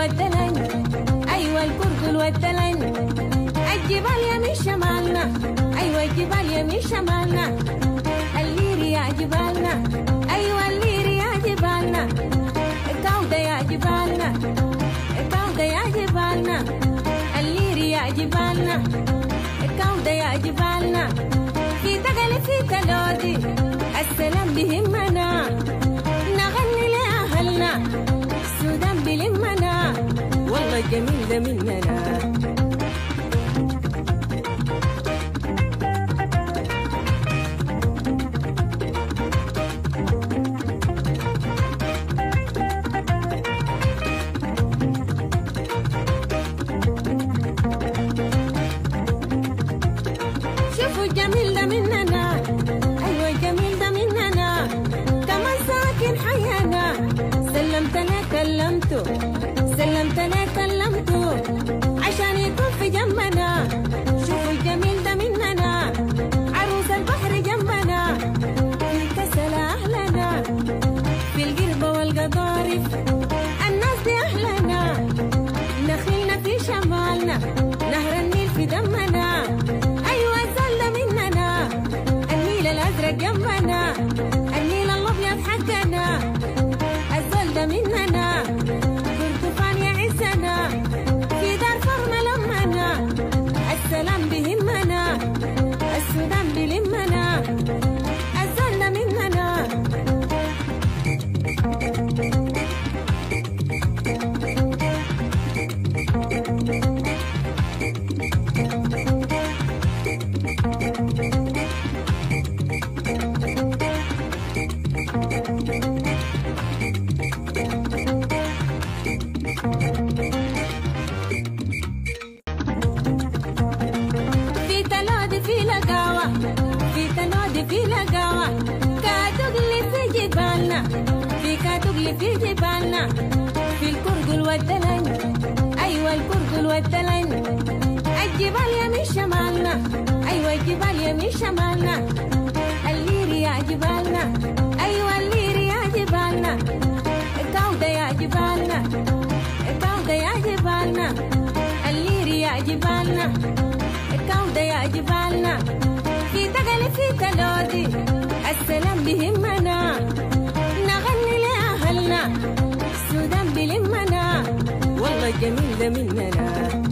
والدلن، أيوة الكركل والدلن، الجبال يمين شمالنا، أيوة الجبال يمين شمالنا، الليري يا جبالنا، أيوة الليري يا جبالنا، الكودة يا جبالنا، الكودة يا جبالنا، الليري يا جبالنا، الكودة يا جبالنا، في تقل في تلودي السلام بهمنا، نغني لأهلنا السودان بلمنا، والله الجميل ده مننا. شوفوا الجميل ده مننا، أيوة الجميل ده مننا، كمان ساكن حيانا، سلمت لك كلمته، سلمت لك كلمته، عشان يكون في جنبنا. شوفوا الجميل ده مننا، عروس البحر جنبنا، في كسل أهلنا، في القربة والقضارف الناس دي أهلنا، نخيلنا في شمالنا، نهر النيل في دمنا، أيوة الزل ده مننا، النيل الأزرق جنبنا، النيل الأبيض حقنا، الزل ده مننا، برتقان يعزنا، في دار فرن لمنا، السلام بهمنا، السودان بلمنا، الزل ده مننا. في تلودي في لقاوة، في تلودي في لقاوة، كاتوغلي في جبالنا، في كاتوغلي في جبالنا، في الكركل والدلن، أيوة الكركل والدلن، الجبال يمين شمالنا، أيوة الجبال يمين شمالنا، الليري يا جبالنا، أيوة الليري يا جبالنا، الكودة يا جبالنا، الكودة يا جبالنا، الليري يا جبالنا، الكودة يا جبالنا، في تقل في تلودي السلام بهمنا، نغني لأهلنا السودان بلمنا، والله الجميل ده مننا.